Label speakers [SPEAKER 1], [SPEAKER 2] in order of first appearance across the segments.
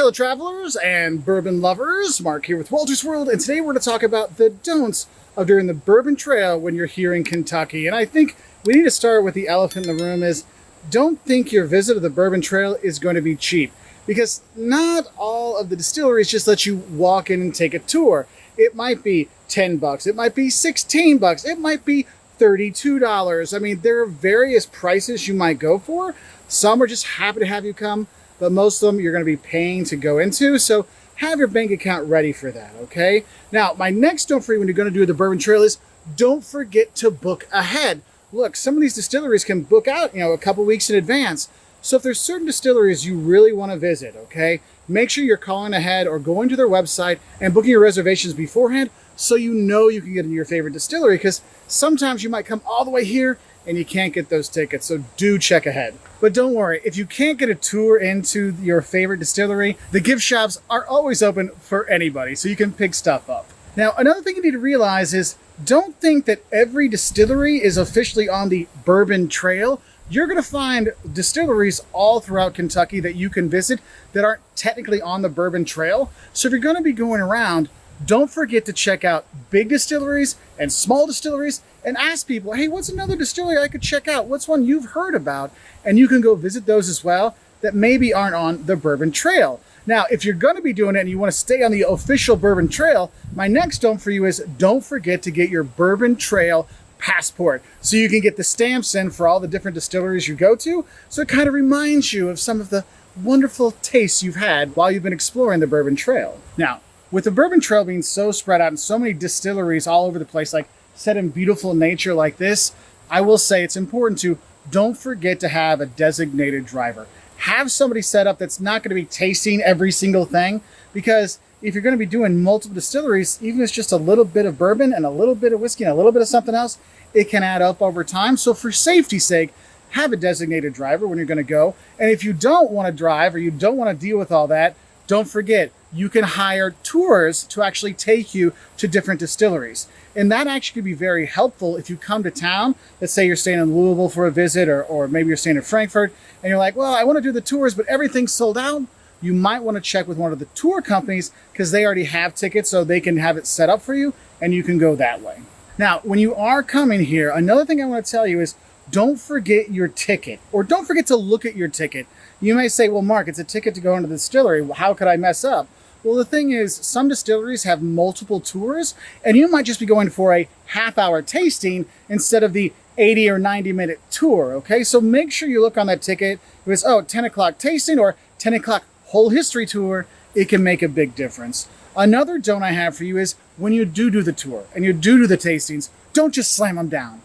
[SPEAKER 1] fellow travelers and bourbon lovers. Mark here with Wolters World, and today we're going to talk about the don'ts of doing the Bourbon Trail when you're here in Kentucky. And I think we need to start with the elephant in the room is don't think your visit to the Bourbon Trail is going to be cheap, because not all of the distilleries just let you walk in and take a tour. It might be 10 bucks, it might be 16 bucks, it might be $32. I mean, there are various prices you might go for. Some are just happy to have you come, but most of them you're going to be paying to go into. So have your bank account ready for that, okay? Now, my next don't for you when you're going to do the Bourbon Trail is don't forget to book ahead. Look, some of these distilleries can book out, a couple weeks in advance. So if there's certain distilleries you really want to visit, okay, make sure you're calling ahead or going to their website and booking your reservations beforehand so you know you can get into your favorite distillery, because sometimes you might come all the way here and you can't get those tickets, so do check ahead. But don't worry, if you can't get a tour into your favorite distillery, the gift shops are always open for anybody, so you can pick stuff up. Now, another thing you need to realize is don't think that every distillery is officially on the Bourbon Trail. You're going to find distilleries all throughout Kentucky that you can visit that aren't technically on the Bourbon Trail. So if you're going to be going around, don't forget to check out big distilleries and small distilleries and ask people, hey, what's another distillery I could check out? What's one you've heard about? And you can go visit those as well that maybe aren't on the Bourbon Trail. Now, if you're going to be doing it and you want to stay on the official Bourbon Trail, my next don't for you is don't forget to get your Bourbon Trail passport so you can get the stamps in for all the different distilleries you go to. So it kind of reminds you of some of the wonderful tastes you've had while you've been exploring the Bourbon Trail. Now, with the Bourbon Trail being so spread out and so many distilleries all over the place, like set in beautiful nature like this, I will say it's important to don't forget to have a designated driver. Have somebody set up that's not going to be tasting every single thing, because if you're going to be doing multiple distilleries, even if it's just a little bit of bourbon and a little bit of whiskey and a little bit of something else, it can add up over time. So for safety's sake, have a designated driver when you're going to go. And if you don't want to drive or you don't want to deal with all that, don't forget, you can hire tours to actually take you to different distilleries. And that actually could be very helpful if you come to town. Let's say you're staying in Louisville for a visit, or maybe you're staying in Frankfurt, and you're like, well, I want to do the tours, but everything's sold out. You might want to check with one of the tour companies because they already have tickets, so they can have it set up for you and you can go that way. Now, when you are coming here, another thing I want to tell you is don't forget your ticket, or don't forget to look at your ticket. You may say, well, Mark, it's a ticket to go into the distillery. How could I mess up? Well, the thing is, some distilleries have multiple tours, and you might just be going for a half-hour tasting instead of the 80 or 90-minute tour, okay? So make sure you look on that ticket. If it's, 10 o'clock tasting or 10 o'clock whole history tour, it can make a big difference. Another don't I have for you is when you do the tour and you do the tastings, don't just slam them down.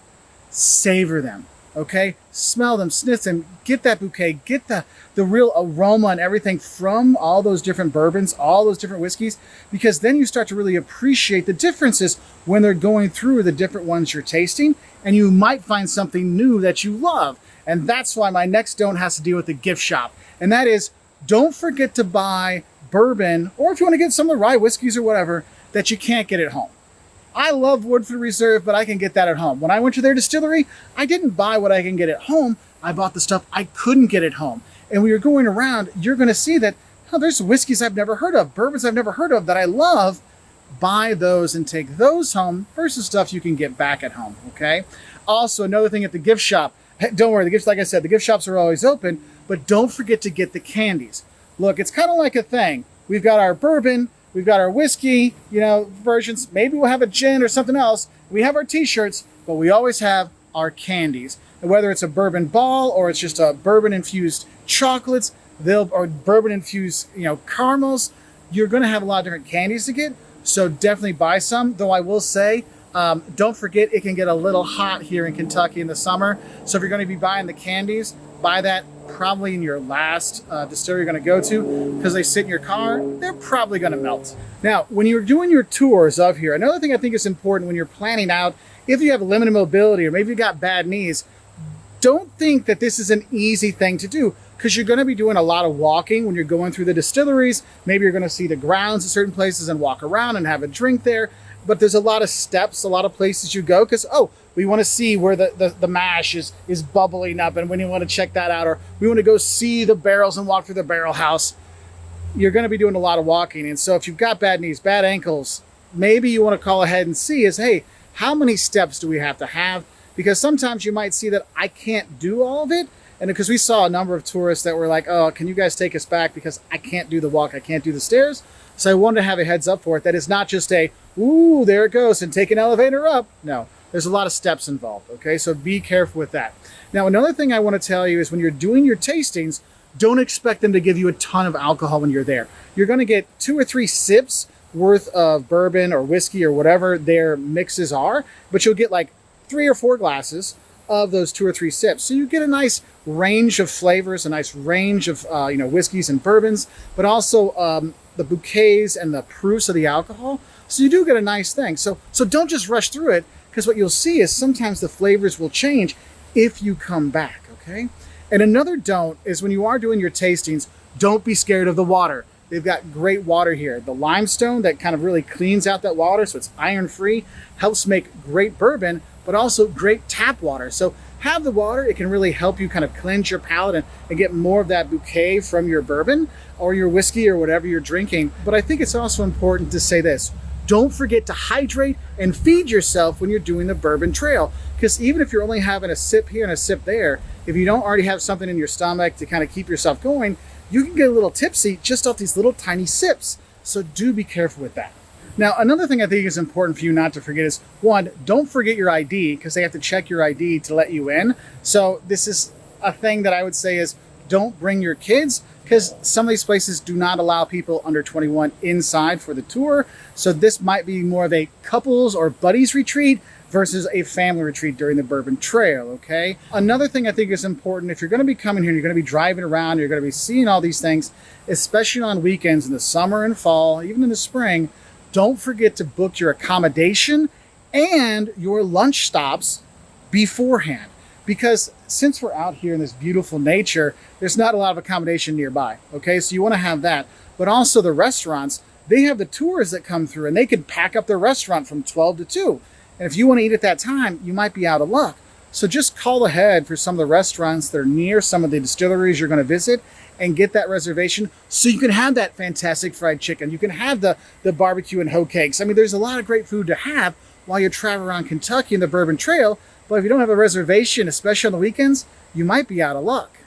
[SPEAKER 1] Savor them, okay? Smell them, sniff them, get that bouquet, get the real aroma and everything from all those different bourbons, all those different whiskeys, because then you start to really appreciate the differences when they're going through the different ones you're tasting, and you might find something new that you love. And that's why my next don't has to deal with the gift shop. And that is, don't forget to buy bourbon, or if you want to get some of the rye whiskeys or whatever, that you can't get at home. I love Woodford Reserve, but I can get that at home. When I went to their distillery, I didn't buy what I can get at home. I bought the stuff I couldn't get at home. And when you're going around, you're going to see that, there's whiskeys I've never heard of, bourbons I've never heard of that I love. Buy those and take those home versus stuff you can get back at home, okay? Also, another thing at the gift shop, don't worry, like I said, the gift shops are always open, but don't forget to get the candies. Look, it's kind of like a thing. We've got our bourbon, we've got our whiskey, versions. Maybe we'll have a gin or something else. We have our t-shirts, but we always have our candies. And whether it's a bourbon ball or it's just a bourbon-infused chocolates, or bourbon-infused, caramels, you're going to have a lot of different candies to get. So definitely buy some. Though I will say, don't forget it can get a little hot here in Kentucky in the summer. So if you're going to be buying the candies, buy that probably in your last distillery you're going to go to, because they sit in your car. They're probably going to melt. Now, when you're doing your tours of here, another thing I think is important when you're planning out, if you have limited mobility or maybe you got bad knees, don't think that this is an easy thing to do, because you're going to be doing a lot of walking when you're going through the distilleries. Maybe you're going to see the grounds at certain places and walk around and have a drink there. But there's a lot of steps, a lot of places you go, because, we want to see where the mash is bubbling up, and when you want to check that out, or we want to go see the barrels and walk through the barrel house. you're going to be doing a lot of walking. And so if you've got bad knees, bad ankles, maybe you want to call ahead and see is, hey, how many steps do we have to have? Because sometimes you might see that I can't do all of it. And because we saw a number of tourists that were like, oh, can you guys take us back because I can't do the walk, I can't do the stairs. So I wanted to have a heads up for it. That is not just a, ooh, there it goes, and take an elevator up. No, there's a lot of steps involved, okay? So be careful with that. Now, another thing I want to tell you is when you're doing your tastings, don't expect them to give you a ton of alcohol when you're there. You're going to get 2 or 3 sips worth of bourbon or whiskey or whatever their mixes are, but you'll get like 3 or 4 glasses of those 2 or 3 sips. So you get a nice range of flavors, a nice range of whiskeys and bourbons, but also the bouquets and the proofs of the alcohol. So you do get a nice thing. So don't just rush through it, because what you'll see is sometimes the flavors will change if you come back, okay? And another don't is when you are doing your tastings, don't be scared of the water. They've got great water here. The limestone that kind of really cleans out that water so it's iron free, helps make great bourbon, but also great tap water. So have the water, it can really help you kind of cleanse your palate and get more of that bouquet from your bourbon or your whiskey or whatever you're drinking. But I think it's also important to say this. Don't forget to hydrate and feed yourself when you're doing the Bourbon Trail. Because even if you're only having a sip here and a sip there, if you don't already have something in your stomach to kind of keep yourself going, you can get a little tipsy just off these little tiny sips. So do be careful with that. Now, another thing I think is important for you not to forget is, one, don't forget your ID, because they have to check your ID to let you in. So this is a thing that I would say is don't bring your kids, because some of these places do not allow people under 21 inside for the tour. So this might be more of a couples or buddies retreat versus a family retreat during the Bourbon Trail, okay? Another thing I think is important, if you're gonna be coming here, you're gonna be driving around, you're gonna be seeing all these things, especially on weekends in the summer and fall, even in the spring, don't forget to book your accommodation and your lunch stops beforehand. Because since we're out here in this beautiful nature, there's not a lot of accommodation nearby, okay? So you wanna have that. But also the restaurants, they have the tours that come through and they can pack up their restaurant from 12 to 2. And if you want to eat at that time, you might be out of luck. So just call ahead for some of the restaurants that are near some of the distilleries you're going to visit and get that reservation so you can have that fantastic fried chicken. You can have the barbecue and hoe cakes. I mean, there's a lot of great food to have while you travel around Kentucky in the Bourbon Trail. But if you don't have a reservation, especially on the weekends, you might be out of luck.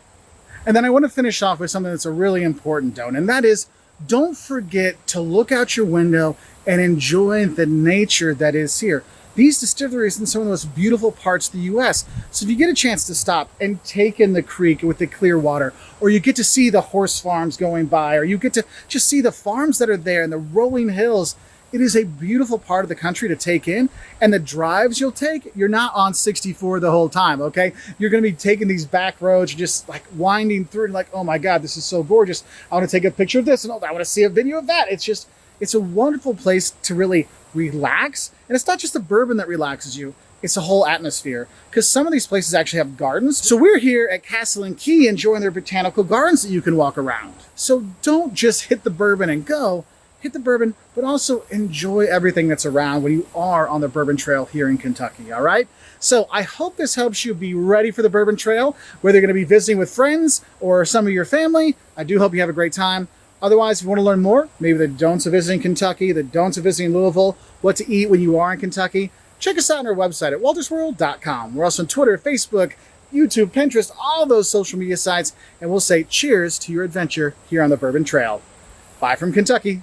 [SPEAKER 1] And then I want to finish off with something that's a really important don't, and that is don't forget to look out your window and enjoy the nature that is here. These distilleries in some of the most beautiful parts of the U.S. So if you get a chance to stop and take in the creek with the clear water, or you get to see the horse farms going by, or you get to just see the farms that are there and the rolling hills, it is a beautiful part of the country to take in. And the drives you'll take, you're not on 64 the whole time, okay? You're gonna be taking these back roads, just like winding through and like, oh my God, this is so gorgeous. I wanna take a picture of this and oh, I wanna see a video of that. It's a wonderful place to really relax. And it's not just the bourbon that relaxes you, it's the whole atmosphere. Because some of these places actually have gardens. So we're here at Castle and Key enjoying their botanical gardens that you can walk around. So don't just hit the bourbon and go, hit the bourbon, but also enjoy everything that's around when you are on the Bourbon Trail here in Kentucky, all right? So I hope this helps you be ready for the Bourbon Trail, whether you're gonna be visiting with friends or some of your family. I do hope you have a great time. Otherwise, if you want to learn more, maybe the don'ts of visiting Kentucky, the don'ts of visiting Louisville, what to eat when you are in Kentucky, check us out on our website at woltersworld.com. We're also on Twitter, Facebook, YouTube, Pinterest, all those social media sites, and we'll say cheers to your adventure here on the Bourbon Trail. Bye from Kentucky.